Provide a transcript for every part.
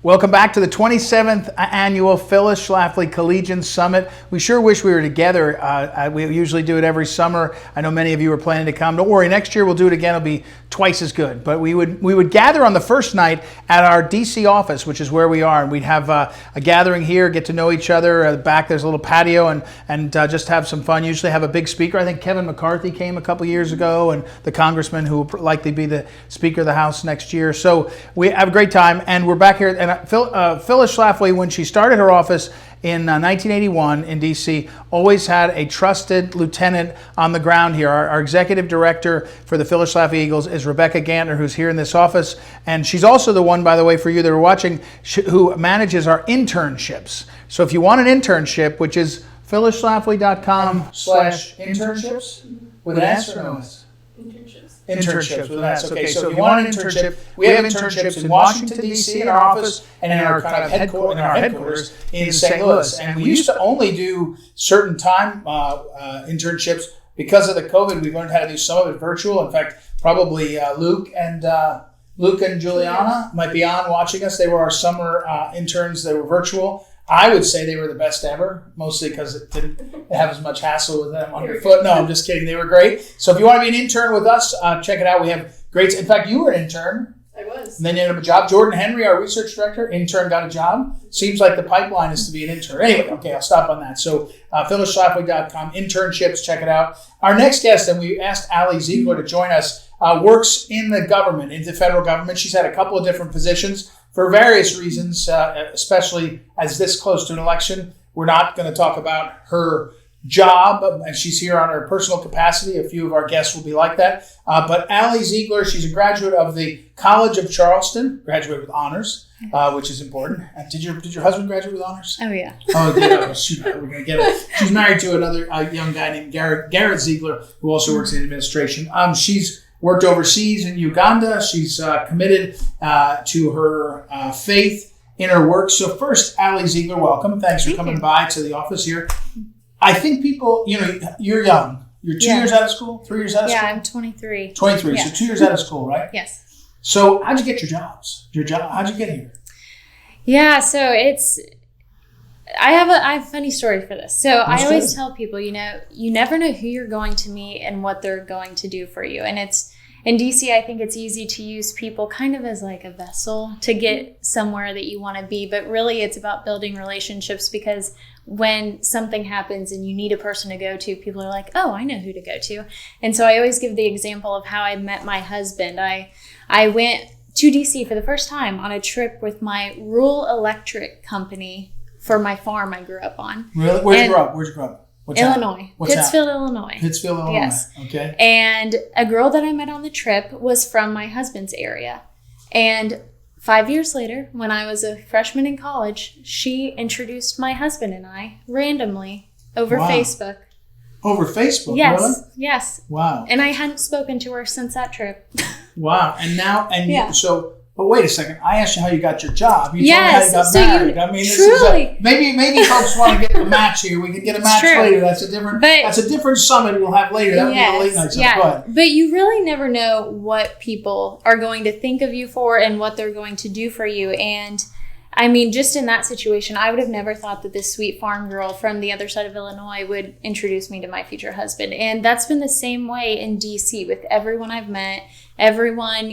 Welcome back to the 27th annual Phyllis Schlafly Collegians Summit. We sure wish we were together. We usually do it every summer. I know many of you are planning to come. Don't worry, next year we'll do it again. It'll be twice as good. But we would gather on the first night at our DC office, which is where we are. And we'd have a gathering here, get to know each other. Back there's a little patio and just have some fun. Usually have a big speaker. I think Kevin McCarthy came a couple years ago, and the congressman who will likely be the Speaker of the House next year. So we have a great time, and we're back here. And Phyllis Schlafly, when she started her office in 1981 in DC, always had a trusted lieutenant on the ground here. Our executive director for the Phyllis Schlafly Eagles is Rebecca Gantner, who's here in this office. And she's also the one, by the way, for you that are watching, who manages our internships. So if you want an internship, which is phyllisschlafly.com/internships, with an S or no S? Internships with an S. Okay, so if you want an internship, we have internships in Washington, D.C. in our office and in our kind of headquarters in St. Louis. And we used to only do certain time internships. Because of the COVID, we've learned how to do some of it virtual. In fact, probably Luke and Juliana might be on watching us. They were our summer interns. They were virtual. I would say they were the best ever, mostly because it didn't have as much hassle with them underfoot. No, I'm just kidding. They were great. So if you want to be an intern with us, check it out. We have great. In fact, you were an intern. I was. And then you ended up a job. Jordan Henry, our research director, intern, got a job. Seems like the pipeline is to be an intern. Anyway, okay, I'll stop on that. So phyllisschlafly.com, internships, check it out. Our next guest, and we asked Allie Ziegler to join us, works in the government, in the federal government. She's had a couple of different positions. For various reasons, especially as this close to an election, we're not going to talk about her job, and she's here on her personal capacity. A few of our guests will be like that. But Allie Ziegler, she's a graduate of the College of Charleston, graduated with honors, which is important. Did your husband graduate with honors? Oh, yeah. Oh, yeah. Shoot, we're going to get it. She's married to another young guy named Garrett Ziegler, who also works in administration. She's worked overseas in Uganda. She's committed to her faith in her work. So first, Allie Ziegler, welcome. Thanks for coming by to the office here. I think people, you're young. You're 2 years out of school? 3 years out of school? Yeah, I'm 23. 23, yeah. So 2 years out of school, right? Yes. So how'd you get your jobs? How'd you get here? Yeah, so I have a funny story for this. So I always tell people, you never know who you're going to meet and what they're going to do for you. And in DC, I think it's easy to use people kind of as like a vessel to get somewhere that you want to be. But really, it's about building relationships, because when something happens and you need a person to go to, people are like, oh, I know who to go to. And so I always give the example of how I met my husband. I went to DC for the first time on a trip with my rural electric company for my farm I grew up on. Really? Where'd you grow up? Illinois. Pittsfield, Illinois. Pittsfield, Illinois. Yes. Okay. And a girl that I met on the trip was from my husband's area. And 5 years later, when I was a freshman in college, she introduced my husband and I randomly over Facebook. Over Facebook? Yes. Really? Yes. Wow. And I hadn't spoken to her since that trip. Wow. And now, but wait a second. I asked you how you got your job. You yes. told me how you got married. This truly. Is maybe folks want to get a match here. We can get a match later. That's a different summit we'll have later. That would be the late night summit. Yeah. But you really never know what people are going to think of you for and what they're going to do for you. And I mean, just in that situation, I would have never thought that this sweet farm girl from the other side of Illinois would introduce me to my future husband. And that's been the same way in DC with everyone I've met. Everyone,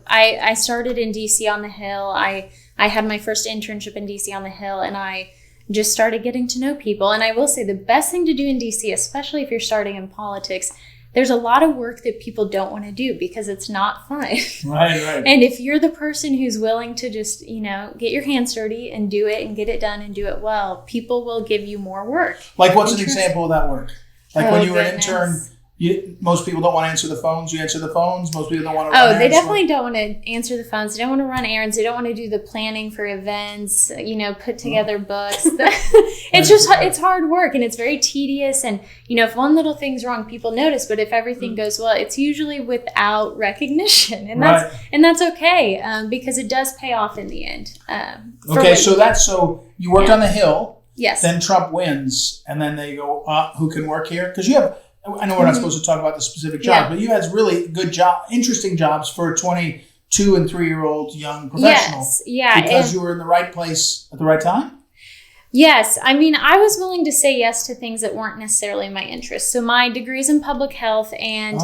I started in DC on the Hill. I had my first internship in DC on the Hill, and I just started getting to know people. And I will say the best thing to do in DC, especially if you're starting in politics, there's a lot of work that people don't want to do because it's not fun. Right. And if you're the person who's willing to just, get your hands dirty and do it and get it done and do it well, people will give you more work. Like, what's an example of that work? Like when you were an intern, most people don't want to answer the phones. You answer the phones. Most people don't want to run errands. They definitely don't want to answer the phones. They don't want to run errands. They don't want to do the planning for events, put together books. It's hard work, and it's very tedious. And, if one little thing's wrong, people notice. But if everything goes well, it's usually without recognition. And that's okay, because it does pay off in the end. So you worked on the Hill. Yes. Then Trump wins, and then they go, who can work here? Because you have... I know we're not supposed to talk about the specific job, but you had really good interesting jobs for a 22 2 and 3 year old young professional. Yes, yeah. Because you were in the right place at the right time? Yes. I mean, I was willing to say yes to things that weren't necessarily my interest. So my degree's in public health, and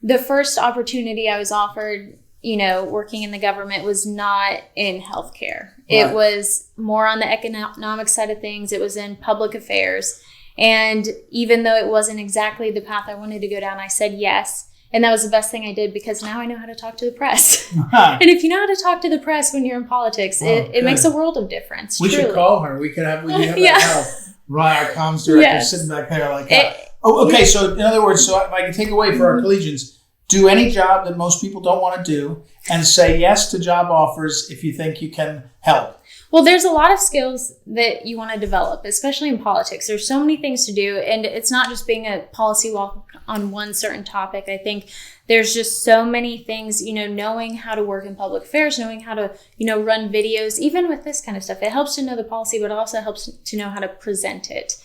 the first opportunity I was offered, working in the government was not in healthcare. Right. It was more on the economic side of things. It was in public affairs. And even though it wasn't exactly the path I wanted to go down, I said yes. And that was the best thing I did, because now I know how to talk to the press. And if you know how to talk to the press when you're in politics, it makes a world of difference. We should call her. We have that help. Right, our comms director sitting back there like that. Okay. So in other words, so if I can take away for our collegians, do any job that most people don't want to do, and say yes to job offers if you think you can help. Well, there's a lot of skills that you want to develop, especially in politics. There's so many things to do, and it's not just being a policy wonk on one certain topic. I think there's just so many things, knowing how to work in public affairs, knowing how to, run videos, even with this kind of stuff. It helps to know the policy, but it also helps to know how to present it.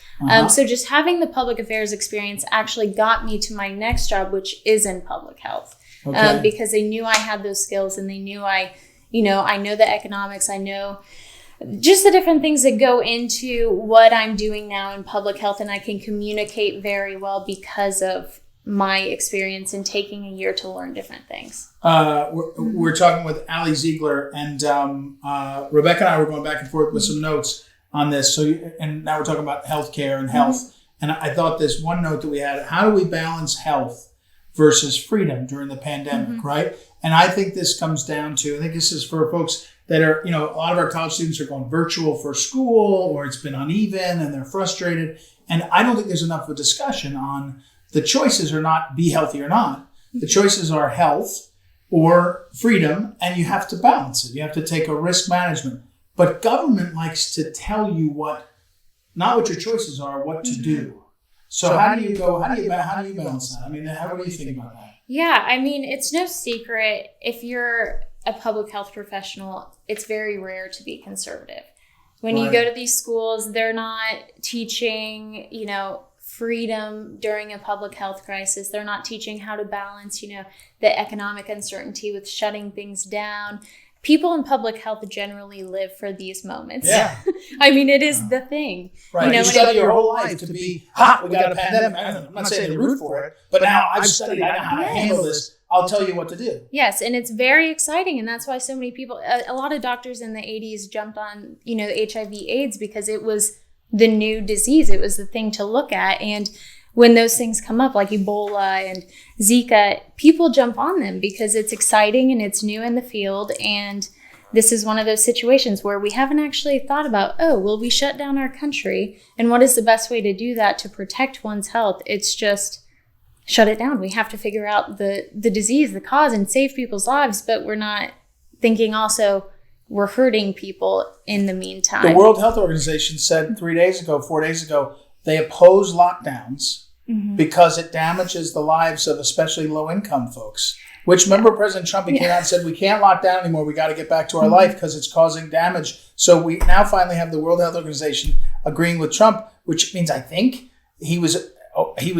So just having the public affairs experience actually got me to my next job, which is in public health, because they knew I had those skills, and they knew I know the economics, I know just the different things that go into what I'm doing now in public health, and I can communicate very well because of my experience in taking a year to learn different things. We're talking with Allie Ziegler, and Rebecca and I were going back and forth with some notes on this. And now we're talking about healthcare and health. And I thought this one note that we had: how do we balance health versus freedom during the pandemic, right? And I think this comes down to, I think this is for folks that are, a lot of our college students are going virtual for school, or it's been uneven and they're frustrated. And I don't think there's enough of a discussion on the choices are not be healthy or not. The choices are health or freedom, and you have to balance it. You have to take a risk management. But government likes to tell you not what your choices are, what to do. So how do you balance that? I mean, what do you think about that? Yeah, I mean, it's no secret, if you're a public health professional, it's very rare to be conservative. When you go to these schools, they're not teaching, freedom during a public health crisis. They're not teaching how to balance, the economic uncertainty with shutting things down. People in public health generally live for these moments. Yeah. I mean, it is the thing. Right. You study your whole life to be, we got a pandemic. I'm not saying to root for it, but now I've studied, I know how to handle this. I'll tell you what to do. Yes, and it's very exciting, and that's why so many people, a lot of doctors in the 80s jumped on, HIV/AIDS, because it was the new disease. It was the thing to look at, and when those things come up, like Ebola and Zika, people jump on them because it's exciting and it's new in the field. And this is one of those situations where we haven't actually thought about, will we shut down our country? And what is the best way to do that to protect one's health? It's just shut it down. We have to figure out the disease, the cause, and save people's lives. But we're not thinking also we're hurting people in the meantime. The World Health Organization said 4 days ago, they oppose lockdowns because it damages the lives of especially low-income folks. Which, remember, President Trump, he came out and said, we can't lock down anymore. We got to get back to our life because it's causing damage. So we now finally have the World Health Organization agreeing with Trump, which means I think I won't get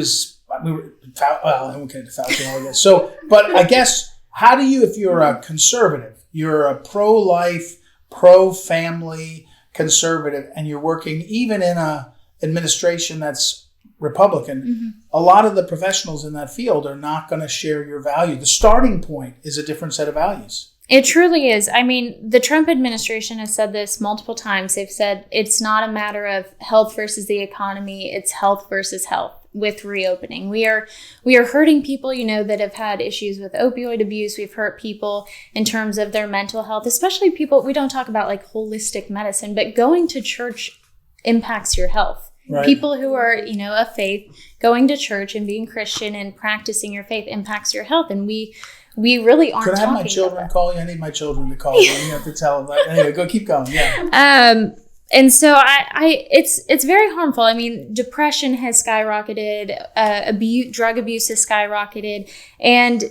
into Fauci and all this. So, but I guess, how do you, if you're a conservative, you're a pro-life, pro-family conservative, and you're working even in a administration that's Republican, a lot of the professionals in that field are not going to share your value. The starting point is a different set of values. It truly is. I mean, the Trump administration has said this multiple times. They've said it's not a matter of health versus the economy. It's health versus health with reopening. We are hurting people, that have had issues with opioid abuse. We've hurt people in terms of their mental health, especially people, we don't talk about like holistic medicine, but going to church impacts your health. Right. People who are, of faith, going to church and being Christian and practicing your faith impacts your health. And we really aren't talking about that. Could I have my children call you? I need my children to call you. You have to tell them. Anyway, keep going. Yeah. And so it's very harmful. I mean, depression has skyrocketed, drug abuse has skyrocketed, and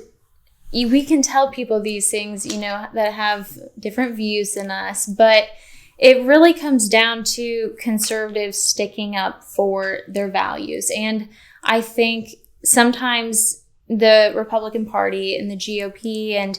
we can tell people these things, that have different views than us, but it really comes down to conservatives sticking up for their values. And I think sometimes the Republican Party and the GOP and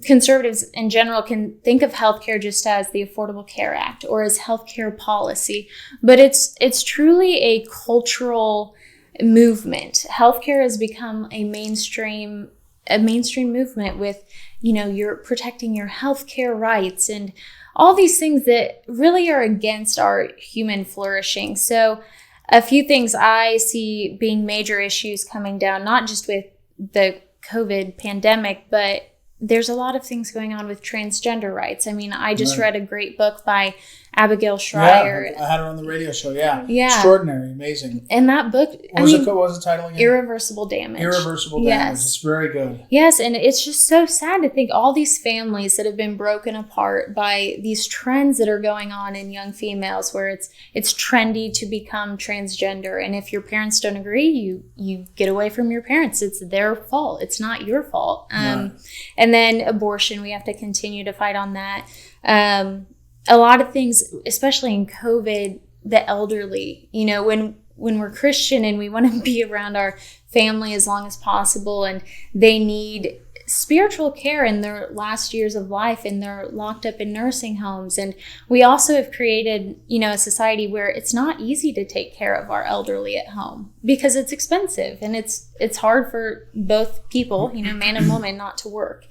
conservatives in general can think of healthcare just as the Affordable Care Act or as healthcare policy, but it's truly a cultural movement. Healthcare has become a mainstream movement with, you're protecting your healthcare rights and all these things that really are against our human flourishing. So a few things I see being major issues coming down, not just with the COVID pandemic, but there's a lot of things going on with transgender rights. I mean, I just read a great book by Abigail Schreier. Yeah, I had her on the radio show. Yeah. Extraordinary, amazing. And that book, what was the title again? Irreversible Damage. Irreversible Damage. It's very good. Yes, and it's just so sad to think all these families that have been broken apart by these trends that are going on in young females, where it's trendy to become transgender, and if your parents don't agree, you get away from your parents. It's their fault. It's not your fault. And then abortion, we have to continue to fight on that. A lot of things, especially in COVID, the elderly, when we're Christian and we want to be around our family as long as possible, and they need spiritual care in their last years of life, and they're locked up in nursing homes. And we also have created, a society where it's not easy to take care of our elderly at home because it's expensive and it's hard for both people, man and woman, not to work.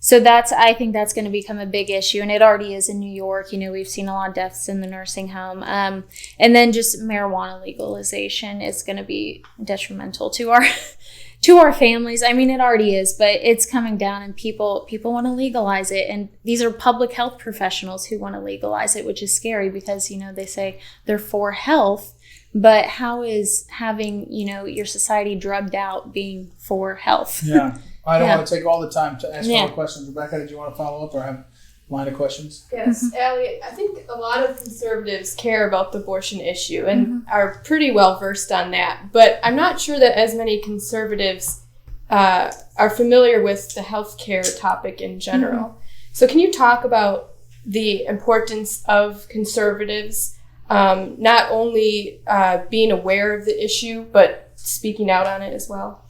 So I think that's going to become a big issue, and it already is in New York. We've seen a lot of deaths in the nursing home. And then just marijuana legalization is going to be detrimental to our families. I mean, it already is, but it's coming down, and people want to legalize it. And these are public health professionals who want to legalize it, which is scary because, they say they're for health, but how is having, your society drugged out being for health? Yeah. I don't want to take all the time to ask all the questions. Rebecca, did you want to follow up or have a line of questions? Yes, Allie, I think a lot of conservatives care about the abortion issue and are pretty well versed on that. But I'm not sure that as many conservatives are familiar with the healthcare topic in general. So can you talk about the importance of conservatives not only being aware of the issue, but speaking out on it as well?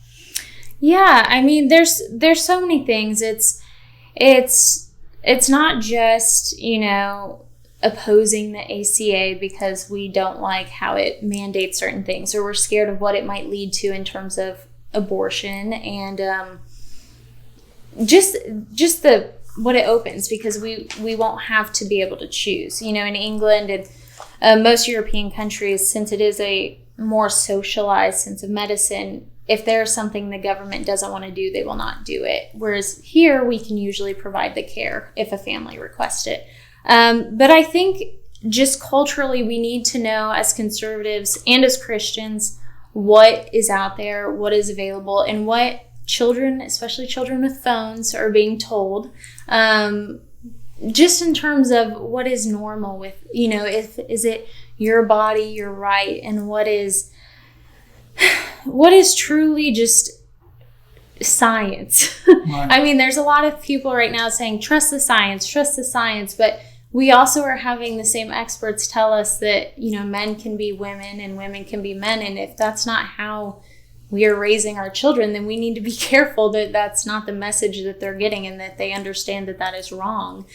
Yeah, I mean, there's so many things. It's not just, opposing the ACA because we don't like how it mandates certain things, or we're scared of what it might lead to in terms of abortion and just what it opens, because we won't have to be able to choose. In England and most European countries, since it is a more socialized sense of medicine, if there's something the government doesn't want to do, they will not do it. Whereas here, we can usually provide the care if a family requests it. But I think just culturally, we need to know as conservatives and as Christians what is out there, what is available, and what children, especially children with phones, are being told. Just in terms of what is normal with, is it your body, your right, and what is truly just science. Right. I mean, there's a lot of people right now saying, trust the science, but we also are having the same experts tell us that, men can be women and women can be men. And if that's not how we are raising our children, then we need to be careful that that's not the message that they're getting and that they understand that that is wrong.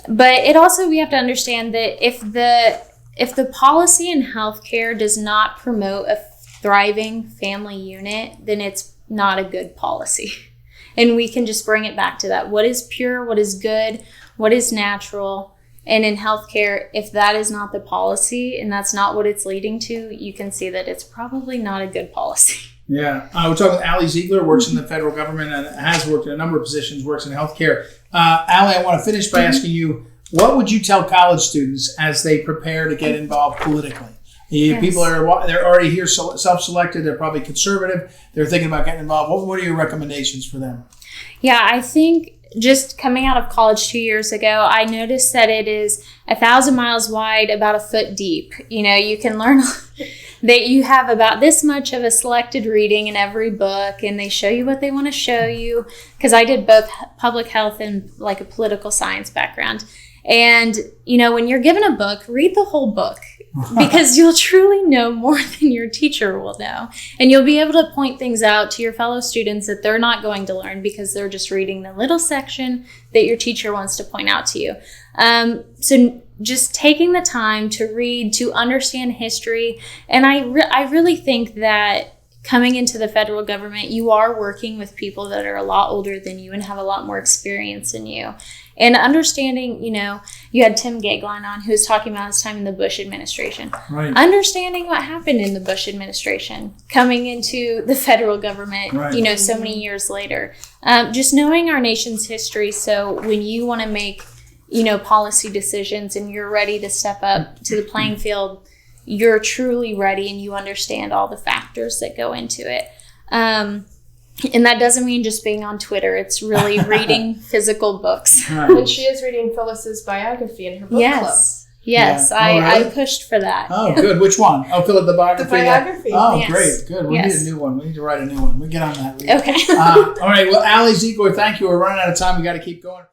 But it also, we have to understand that if the policy in healthcare does not promote a thriving family unit, then it's not a good policy. And we can just bring it back to that. What is pure? What is good? What is natural? And in healthcare, if that is not the policy and that's not what it's leading to, you can see that it's probably not a good policy. Yeah. We're talking with Allie Ziegler, works in the federal government and has worked in a number of positions, works in healthcare. Allie, I want to finish by asking you, what would you tell college students as they prepare to get involved politically? Yes. People they're already here self-selected. They're probably conservative. They're thinking about getting involved. What are your recommendations for them? Yeah, I think just coming out of college 2 years ago, I noticed that it is 1,000 miles wide, about a foot deep. You can learn that you have about this much of a selected reading in every book, and they show you what they want to show you. Because I did both public health and a political science background. And, when you're given a book, read the whole book. because you'll truly know more than your teacher will know. And you'll be able to point things out to your fellow students that they're not going to learn because they're just reading the little section that your teacher wants to point out to you. So just taking the time to read, to understand history. And I really think that coming into the federal government, you are working with people that are a lot older than you and have a lot more experience than you. And understanding, you had Tim Gagline on who was talking about his time in the Bush administration. Right. Understanding what happened in the Bush administration, coming into the federal government, right. So many years later. Just knowing our nation's history, so when you want to make, policy decisions and you're ready to step up to the playing field, you're truly ready and you understand all the factors that go into it. And that doesn't mean just being on Twitter. It's really reading physical books. Right. And she is reading Phyllis's biography in her book club. Yes, Yeah. I pushed for that. Oh, good. Which one? Oh, Philip, the biography. The biography. Oh, Yes. great. Good. We need a new one. We need to write a new one. We get on that. Okay. All right. Well, Allie Ziegler, thank you. We're running out of time. We got to keep going.